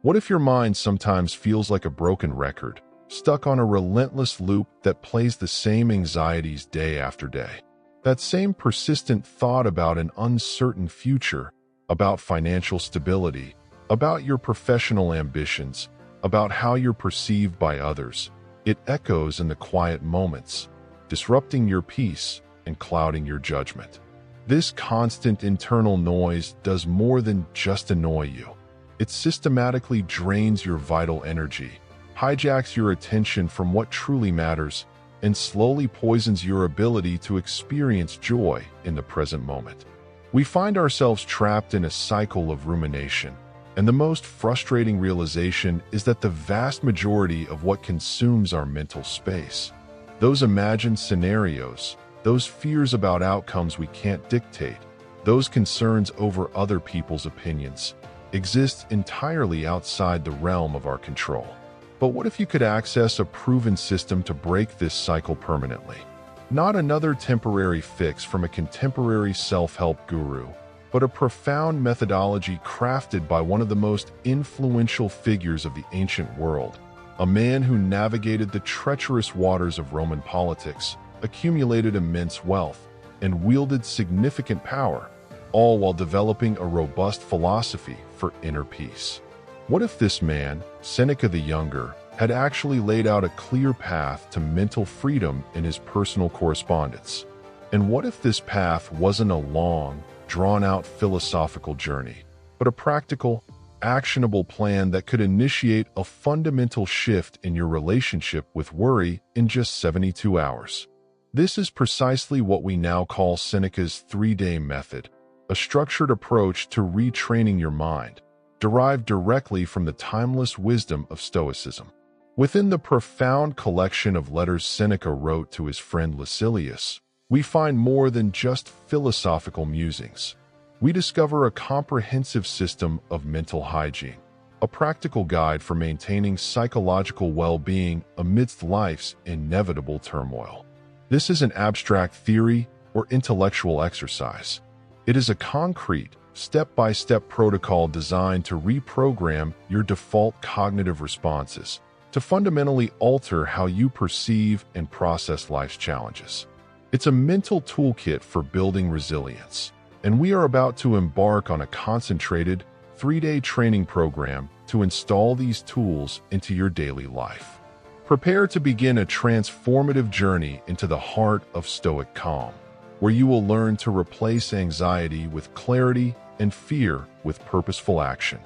What if your mind sometimes feels like a broken record, stuck on a relentless loop that plays the same anxieties day after day? That same persistent thought about an uncertain future, about financial stability, about your professional ambitions, about how you're perceived by others. It echoes in the quiet moments, disrupting your peace and clouding your judgment. This constant internal noise does more than just annoy you. It systematically drains your vital energy, hijacks your attention from what truly matters, and slowly poisons your ability to experience joy in the present moment. We find ourselves trapped in a cycle of rumination, and the most frustrating realization is that the vast majority of what consumes our mental space, those imagined scenarios, those fears about outcomes we can't dictate, those concerns over other people's opinions, exist entirely outside the realm of our control. But what if you could access a proven system to break this cycle permanently? Not another temporary fix from a contemporary self-help guru, but a profound methodology crafted by one of the most influential figures of the ancient world, a man who navigated the treacherous waters of Roman politics, accumulated immense wealth, and wielded significant power, all while developing a robust philosophy for inner peace. What if this man, Seneca the Younger, had actually laid out a clear path to mental freedom in his personal correspondence? And what if this path wasn't a long, drawn-out philosophical journey, but a practical, actionable plan that could initiate a fundamental shift in your relationship with worry in just 72 hours? This is precisely what we now call Seneca's 3-day method, a structured approach to retraining your mind, derived directly from the timeless wisdom of Stoicism. Within the profound collection of letters Seneca wrote to his friend Lucilius, we find more than just philosophical musings. We discover a comprehensive system of mental hygiene, a practical guide for maintaining psychological well-being amidst life's inevitable turmoil. This is an abstract theory or intellectual exercise. It is a concrete, step-by-step protocol designed to reprogram your default cognitive responses, to fundamentally alter how you perceive and process life's challenges. It's a mental toolkit for building resilience, and we are about to embark on a concentrated, 3-day training program to install these tools into your daily life. Prepare to begin a transformative journey into the heart of Stoic calm, where you will learn to replace anxiety with clarity and fear with purposeful action.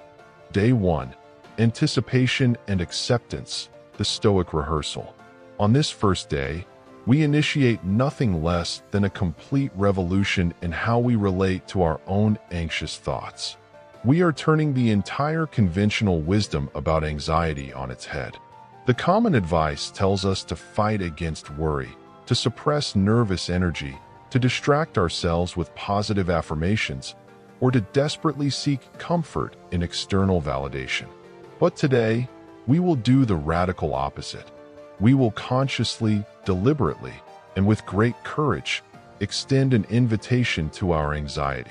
Day 1. Anticipation and acceptance, the Stoic rehearsal. On this first day, we initiate nothing less than a complete revolution in how we relate to our own anxious thoughts. We are turning the entire conventional wisdom about anxiety on its head. The common advice tells us to fight against worry, to suppress nervous energy, to distract ourselves with positive affirmations, or to desperately seek comfort in external validation. But today, we will do the radical opposite. We will consciously, deliberately, and with great courage, extend an invitation to our anxiety.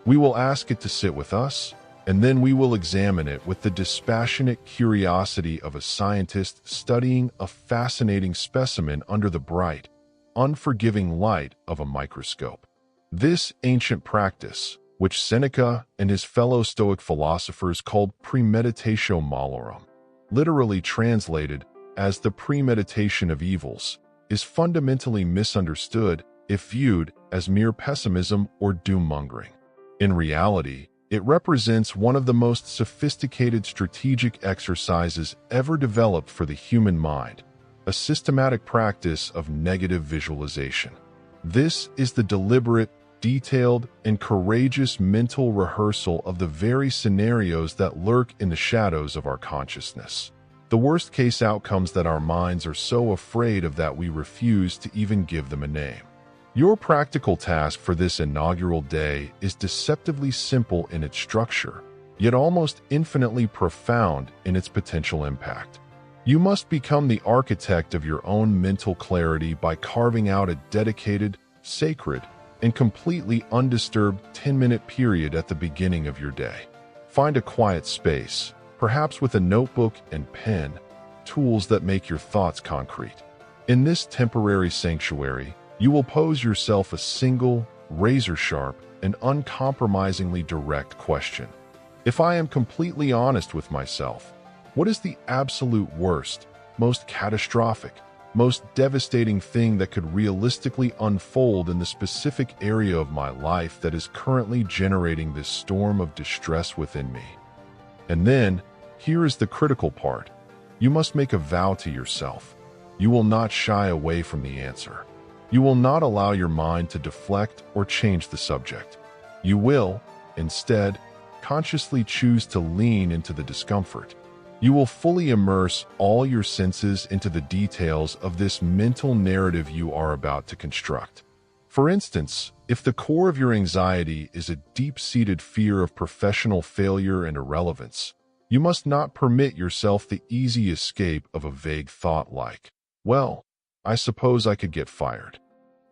We will ask it to sit with us, and then we will examine it with the dispassionate curiosity of a scientist studying a fascinating specimen under the bright, unforgiving light of a microscope. This ancient practice, which Seneca and his fellow Stoic philosophers called premeditatio malorum, literally translated as the premeditation of evils, is fundamentally misunderstood if viewed as mere pessimism or doom-mongering. In reality, it represents one of the most sophisticated strategic exercises ever developed for the human mind, a systematic practice of negative visualization. This is the deliberate, detailed, and courageous mental rehearsal of the very scenarios that lurk in the shadows of our consciousness. The worst-case outcomes that our minds are so afraid of that we refuse to even give them a name. Your practical task for this inaugural day is deceptively simple in its structure, yet almost infinitely profound in its potential impact. You must become the architect of your own mental clarity by carving out a dedicated, sacred, and completely undisturbed 10-minute period at the beginning of your day. Find a quiet space, perhaps with a notebook and pen, tools that make your thoughts concrete. In this temporary sanctuary, you will pose yourself a single, razor-sharp, and uncompromisingly direct question. If I am completely honest with myself, what is the absolute worst, most catastrophic, most devastating thing that could realistically unfold in the specific area of my life that is currently generating this storm of distress within me? And then, here is the critical part. You must make a vow to yourself. You will not shy away from the answer. You will not allow your mind to deflect or change the subject. You will, instead, consciously choose to lean into the discomfort. You will fully immerse all your senses into the details of this mental narrative you are about to construct. For instance, if the core of your anxiety is a deep-seated fear of professional failure and irrelevance, you must not permit yourself the easy escape of a vague thought like, well, I suppose I could get fired.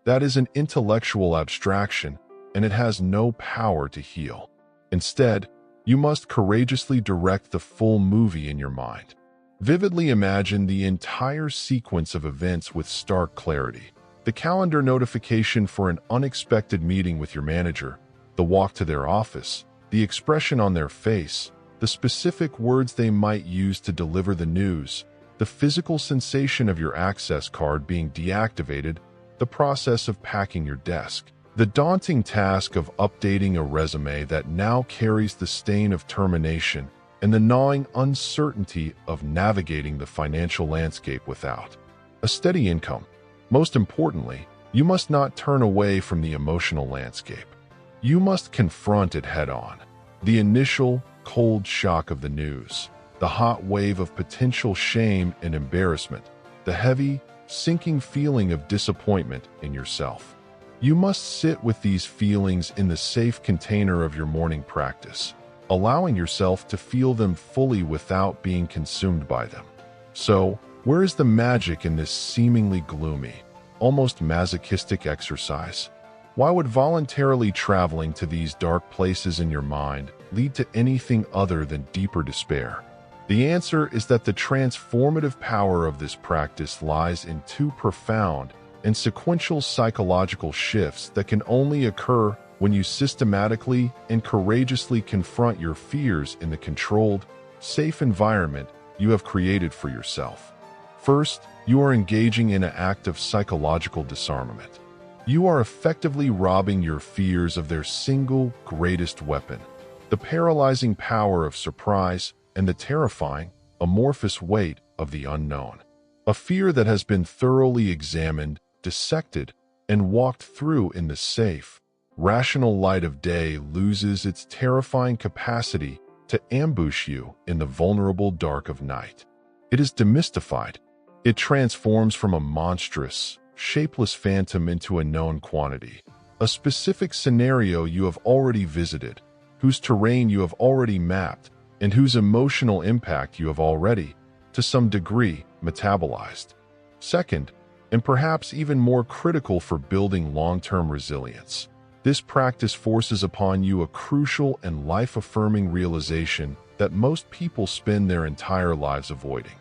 That is an intellectual abstraction, and it has no power to heal. Instead, you must courageously direct the full movie in your mind. Vividly imagine the entire sequence of events with stark clarity. The calendar notification for an unexpected meeting with your manager, the walk to their office, the expression on their face, the specific words they might use to deliver the news, the physical sensation of your access card being deactivated, the process of packing your desk, the daunting task of updating a resume that now carries the stain of termination, and the gnawing uncertainty of navigating the financial landscape without a steady income. Most importantly, you must not turn away from the emotional landscape. You must confront it head-on. The initial, cold shock of the news, the hot wave of potential shame and embarrassment, the heavy, sinking feeling of disappointment in yourself. You must sit with these feelings in the safe container of your morning practice, allowing yourself to feel them fully without being consumed by them. So, where is the magic in this seemingly gloomy, almost masochistic exercise? Why would voluntarily traveling to these dark places in your mind lead to anything other than deeper despair? The answer is that the transformative power of this practice lies in two profound and sequential psychological shifts that can only occur when you systematically and courageously confront your fears in the controlled, safe environment you have created for yourself. First, you are engaging in an act of psychological disarmament. You are effectively robbing your fears of their single greatest weapon, the paralyzing power of surprise and the terrifying, amorphous weight of the unknown. A fear that has been thoroughly examined, dissected, and walked through in the safe, rational light of day loses its terrifying capacity to ambush you in the vulnerable dark of night. It is demystified. It transforms from a monstrous, shapeless phantom into a known quantity, a specific scenario you have already visited, whose terrain you have already mapped, and whose emotional impact you have already, to some degree, metabolized. Second, and perhaps even more critical for building long-term resilience, this practice forces upon you a crucial and life-affirming realization that most people spend their entire lives avoiding.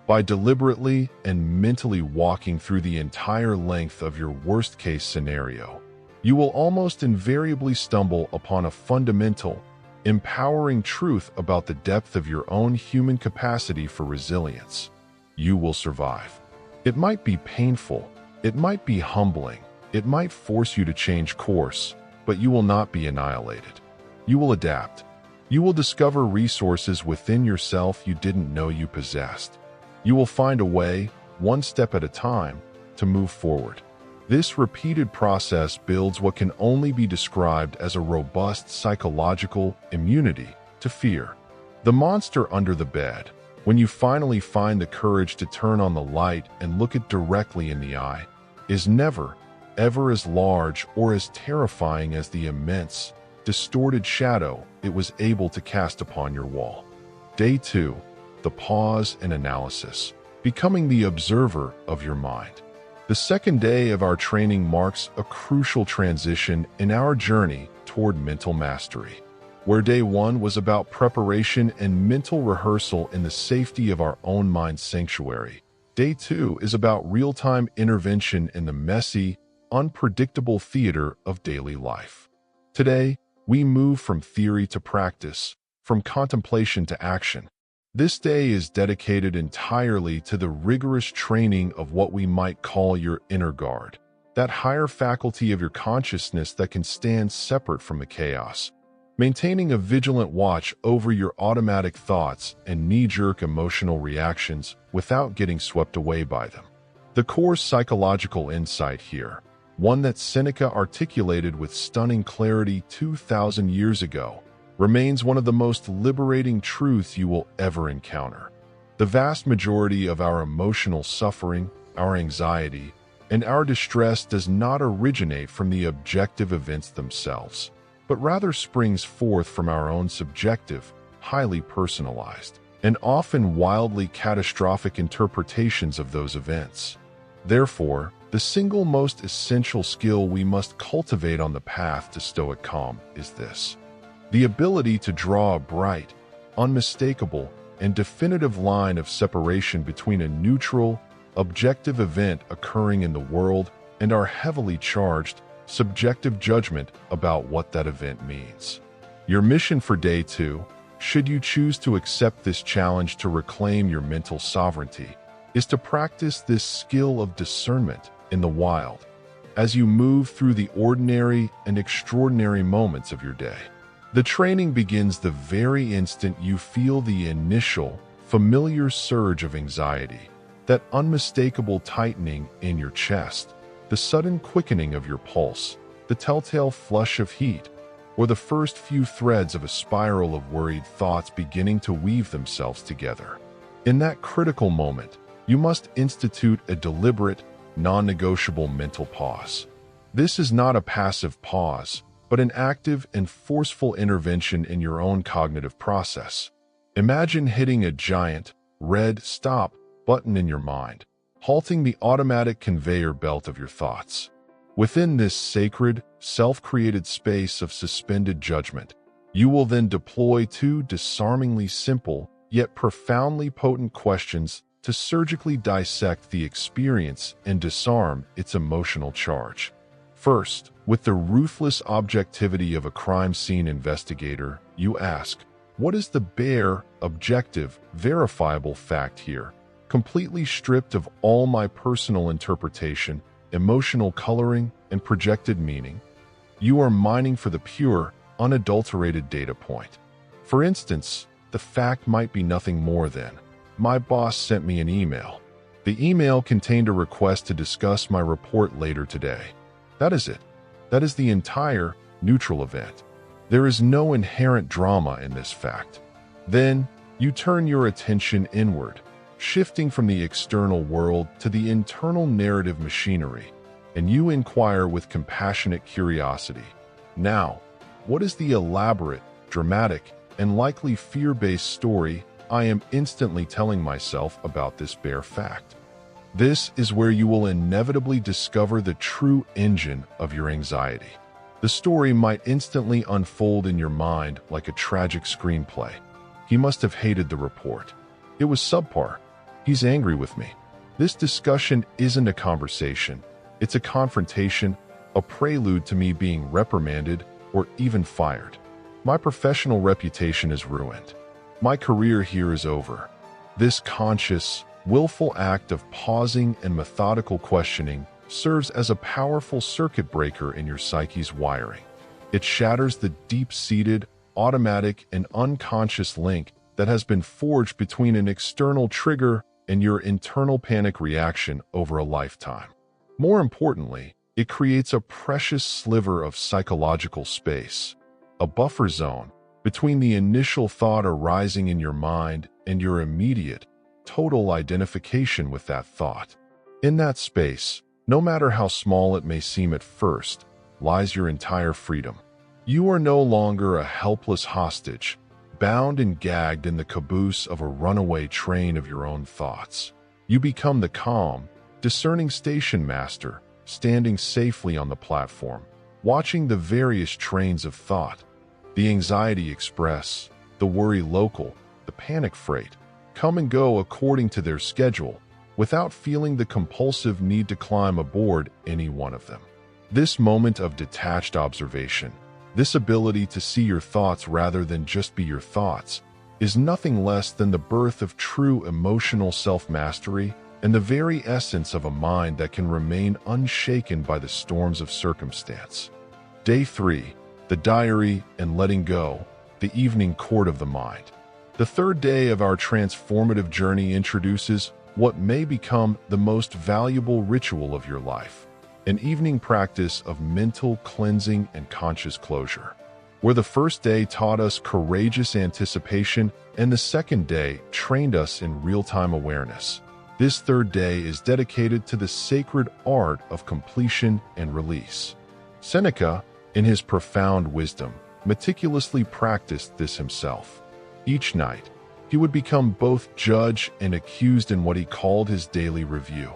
By deliberately and mentally walking through the entire length of your worst-case scenario, you will almost invariably stumble upon a fundamental, empowering truth about the depth of your own human capacity for resilience. You will survive. It might be painful, it might be humbling, it might force you to change course, but you will not be annihilated. You will adapt. You will discover resources within yourself you didn't know you possessed. You will find a way, one step at a time, to move forward. This repeated process builds what can only be described as a robust psychological immunity to fear. The monster under the bed, when you finally find the courage to turn on the light and look it directly in the eye, is never, ever as large or as terrifying as the immense, distorted shadow it was able to cast upon your wall. Day 2. The pause and analysis, becoming the observer of your mind. The second day of our training marks a crucial transition in our journey toward mental mastery. where day one was about preparation and mental rehearsal in the safety of our own mind sanctuary. Day two is about real-time intervention in the messy, unpredictable theater of daily life. Today, we move from theory to practice, from contemplation to action. This day is dedicated entirely to the rigorous training of what we might call your inner guard, that higher faculty of your consciousness that can stand separate from the chaos, maintaining a vigilant watch over your automatic thoughts and knee-jerk emotional reactions without getting swept away by them. The core psychological insight here, one that Seneca articulated with stunning clarity 2,000 years ago, remains one of the most liberating truths you will ever encounter. The vast majority of our emotional suffering, our anxiety, and our distress does not originate from the objective events themselves, but rather springs forth from our own subjective, highly personalized, and often wildly catastrophic interpretations of those events. Therefore, the single most essential skill we must cultivate on the path to Stoic calm is this: the ability to draw a bright, unmistakable, and definitive line of separation between a neutral, objective event occurring in the world and our heavily charged, subjective judgment about what that event means. Your mission for day two, should you choose to accept this challenge to reclaim your mental sovereignty, is to practice this skill of discernment in the wild as you move through the ordinary and extraordinary moments of your day. The training begins the very instant you feel the initial, familiar surge of anxiety, that unmistakable tightening in your chest, the sudden quickening of your pulse, the telltale flush of heat, or the first few threads of a spiral of worried thoughts beginning to weave themselves together. In that critical moment, you must institute a deliberate, non-negotiable mental pause. This is not a passive pause, but an active and forceful intervention in your own cognitive process. Imagine hitting a giant, red stop button in your mind, halting the automatic conveyor belt of your thoughts. Within this sacred, self-created space of suspended judgment, you will then deploy two disarmingly simple, yet profoundly potent questions to surgically dissect the experience and disarm its emotional charge. First, with the ruthless objectivity of a crime scene investigator, you ask, what is the bare, objective, verifiable fact here, completely stripped of all my personal interpretation, emotional coloring, and projected meaning? You are mining for the pure, unadulterated data point. For instance, the fact might be nothing more than, my boss sent me an email. The email contained a request to discuss my report later today. That is it. That is the entire, neutral event. There is no inherent drama in this fact. Then, you turn your attention inward, shifting from the external world to the internal narrative machinery, and you inquire with compassionate curiosity. Now, what is the elaborate, dramatic, and likely fear-based story I am instantly telling myself about this bare fact? This is where you will inevitably discover the true engine of your anxiety. The story might instantly unfold in your mind like a tragic screenplay. He must have hated the report. It was subpar. He's angry with me. This discussion isn't a conversation. It's a confrontation, a prelude to me being reprimanded or even fired. My professional reputation is ruined. My career here is over. This conscious, willful act of pausing and methodical questioning serves as a powerful circuit breaker in your psyche's wiring. It shatters the deep-seated, automatic, and unconscious link that has been forged between an external trigger and your internal panic reaction over a lifetime. More importantly, it creates a precious sliver of psychological space, a buffer zone between the initial thought arising in your mind and your immediate, total identification with that thought. In that space, no matter how small it may seem at first, lies your entire freedom. You are no longer a helpless hostage, bound and gagged in the caboose of a runaway train of your own thoughts. You become the calm, discerning station master, standing safely on the platform, watching the various trains of thought. The anxiety express, the worry local, the panic freight, come and go according to their schedule, without feeling the compulsive need to climb aboard any one of them. This moment of detached observation, this ability to see your thoughts rather than just be your thoughts, is nothing less than the birth of true emotional self-mastery and the very essence of a mind that can remain unshaken by the storms of circumstance. Day 3. The diary and letting go, the evening court of the mind. The third day of our transformative journey introduces what may become the most valuable ritual of your life, an evening practice of mental cleansing and conscious closure. Where the first day taught us courageous anticipation and the second day trained us in real-time awareness, this third day is dedicated to the sacred art of completion and release. Seneca, in his profound wisdom, meticulously practiced this himself. Each night, he would become both judge and accused in what he called his daily review,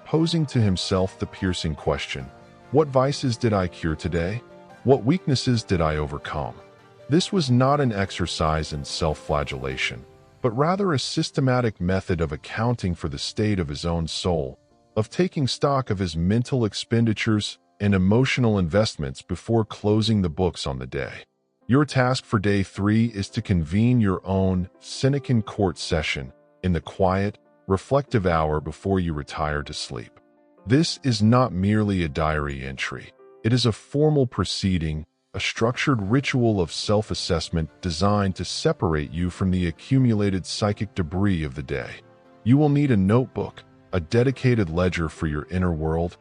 posing to himself the piercing question, "What vices did I cure today? What weaknesses did I overcome?" This was not an exercise in self-flagellation, but rather a systematic method of accounting for the state of his own soul, of taking stock of his mental expenditures and emotional investments before closing the books on the day. Your task for day 3 is to convene your own Senecan court session in the quiet, reflective hour before you retire to sleep. This is not merely a diary entry. It is a formal proceeding, a structured ritual of self-assessment designed to separate you from the accumulated psychic debris of the day. You will need a notebook, a dedicated ledger for your inner world,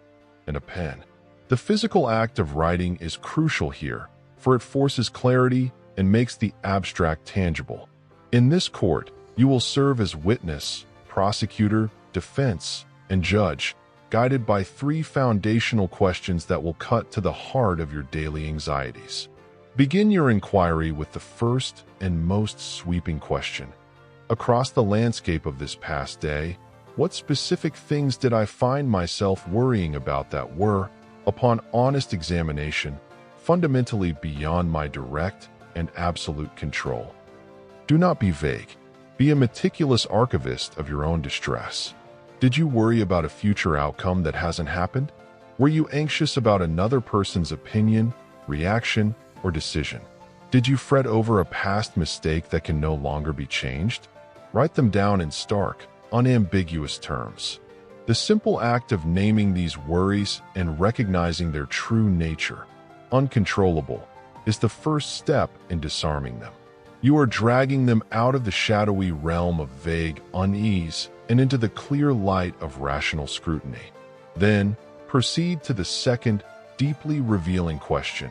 and a pen. The physical act of writing is crucial here, for it forces clarity and makes the abstract tangible. In this court, you will serve as witness, prosecutor, defense, and judge, guided by 3 foundational questions that will cut to the heart of your daily anxieties. Begin your inquiry with the first and most sweeping question. Across the landscape of this past day, what specific things did I find myself worrying about that were, upon honest examination, fundamentally beyond my direct and absolute control? Do not be vague. Be a meticulous archivist of your own distress. Did you worry about a future outcome that hasn't happened? Were you anxious about another person's opinion, reaction, or decision? Did you fret over a past mistake that can no longer be changed? Write them down in stark, unambiguous terms. The simple act of naming these worries and recognizing their true nature, uncontrollable, is the first step in disarming them. You are dragging them out of the shadowy realm of vague unease and into the clear light of rational scrutiny. Then, proceed to the second, deeply revealing question.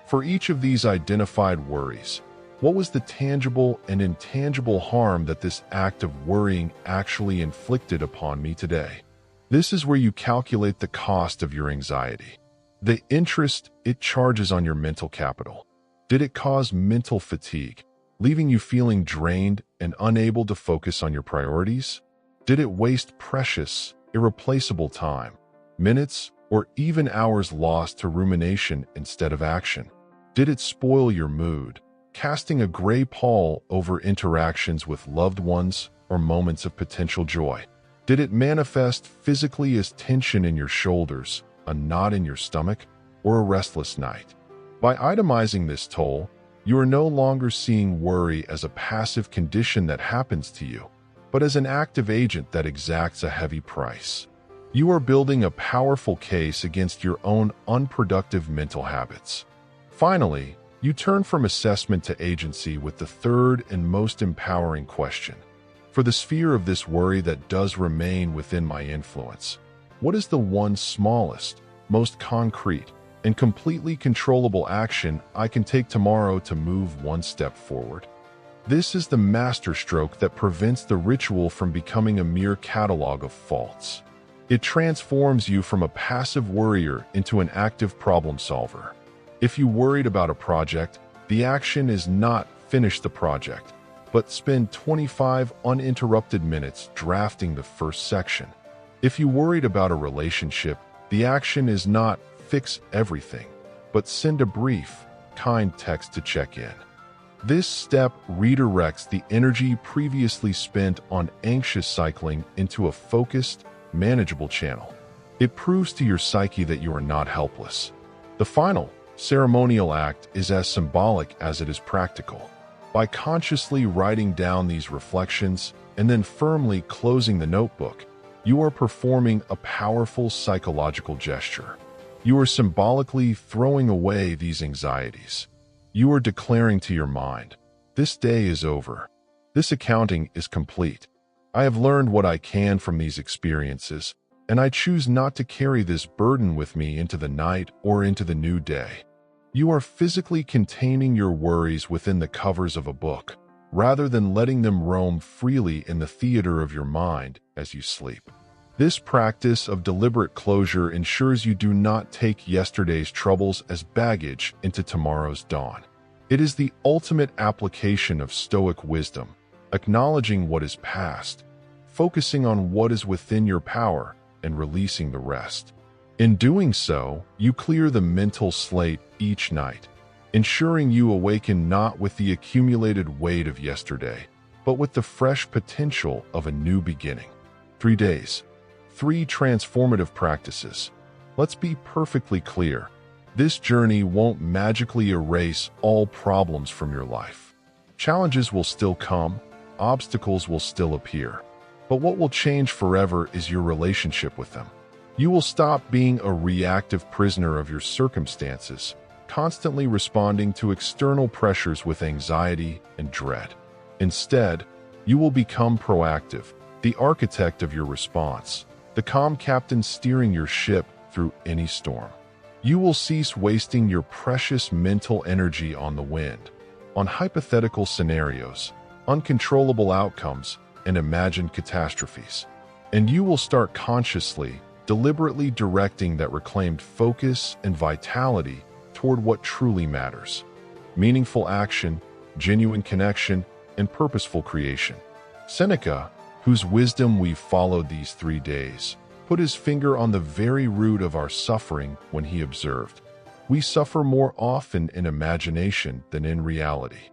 For each of these identified worries, what was the tangible and intangible harm that this act of worrying actually inflicted upon me today? This is where you calculate the cost of your anxiety, the interest it charges on your mental capital. Did it cause mental fatigue, leaving you feeling drained and unable to focus on your priorities? Did it waste precious, irreplaceable time, minutes, or even hours lost to rumination instead of action? Did it spoil your mood, casting a gray pall over interactions with loved ones or moments of potential joy? Did it manifest physically as tension in your shoulders, a knot in your stomach, or a restless night? By itemizing this toll, you are no longer seeing worry as a passive condition that happens to you, but as an active agent that exacts a heavy price. You are building a powerful case against your own unproductive mental habits. Finally, you turn from assessment to agency with the third and most empowering question. For the sphere of this worry that does remain within my influence, what is the one smallest, most concrete, and completely controllable action I can take tomorrow to move one step forward? This is the masterstroke that prevents the ritual from becoming a mere catalog of faults. It transforms you from a passive worrier into an active problem solver. If you worried about a project, the action is not finish the project, but spend 25 uninterrupted minutes drafting the first section. If you worried about a relationship, the action is not fix everything, but send a brief, kind text to check in. This step redirects the energy previously spent on anxious cycling into a focused, manageable channel. It proves to your psyche that you are not helpless. The final, ceremonial act is as symbolic as it is practical. By consciously writing down these reflections and then firmly closing the notebook, you are performing a powerful psychological gesture. You are symbolically throwing away these anxieties. You are declaring to your mind, "This day is over. This accounting is complete. I have learned what I can from these experiences, and I choose not to carry this burden with me into the night or into the new day." You are physically containing your worries within the covers of a book, rather than letting them roam freely in the theater of your mind as you sleep. This practice of deliberate closure ensures you do not take yesterday's troubles as baggage into tomorrow's dawn. It is the ultimate application of Stoic wisdom, acknowledging what is past, focusing on what is within your power, and releasing the rest. In doing so, you clear the mental slate each night, ensuring you awaken not with the accumulated weight of yesterday, but with the fresh potential of a new beginning. 3 days. 3 transformative practices. Let's be perfectly clear. This journey won't magically erase all problems from your life. Challenges will still come, obstacles will still appear. But what will change forever is your relationship with them. You will stop being a reactive prisoner of your circumstances, constantly responding to external pressures with anxiety and dread. Instead, you will become proactive, the architect of your response, the calm captain steering your ship through any storm. You will cease wasting your precious mental energy on the wind, on hypothetical scenarios, uncontrollable outcomes, and imagined catastrophes. And you will start consciously, deliberately directing that reclaimed focus and vitality toward what truly matters: meaningful action, genuine connection, and purposeful creation. Seneca, whose wisdom we followed these 3 days, put his finger on the very root of our suffering when he observed, "We suffer more often in imagination than in reality."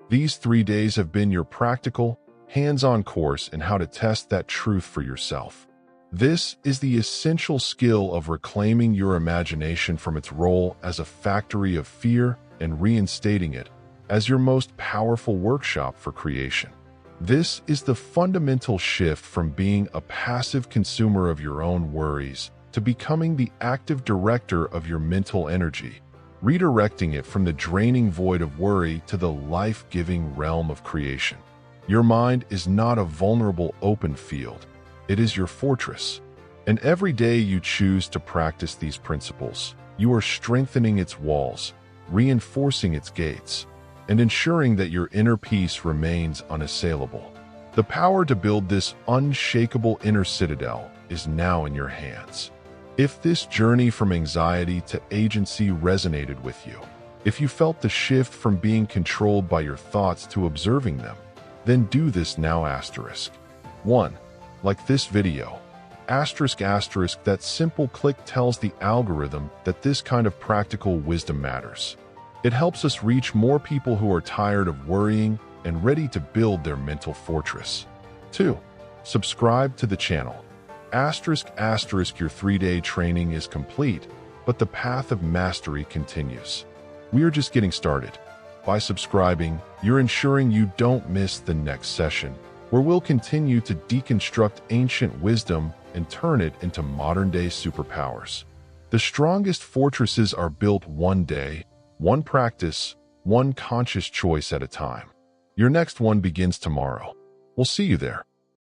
These 3 days have been your practical, hands-on course in how to test that truth for yourself. This is the essential skill of reclaiming your imagination from its role as a factory of fear and reinstating it as your most powerful workshop for creation. This is the fundamental shift from being a passive consumer of your own worries to becoming the active director of your mental energy, redirecting it from the draining void of worry to the life-giving realm of creation. Your mind is not a vulnerable open field. It is your fortress. And every day you choose to practice these principles, you are strengthening its walls, reinforcing its gates, and ensuring that your inner peace remains unassailable. The power to build this unshakable inner citadel is now in your hands. If this journey from anxiety to agency resonated with you, if you felt the shift from being controlled by your thoughts to observing them, then do this now. 1. Like this video. That simple click tells the algorithm that this kind of practical wisdom matters. It helps us reach more people who are tired of worrying and ready to build their mental fortress. 2. Subscribe to the channel. Your 3-day training is complete, but the path of mastery continues. We are just getting started. By subscribing, you're ensuring you don't miss the next session, where we'll continue to deconstruct ancient wisdom and turn it into modern-day superpowers. The strongest fortresses are built one day, one practice, one conscious choice at a time. Your next one begins tomorrow. We'll see you there.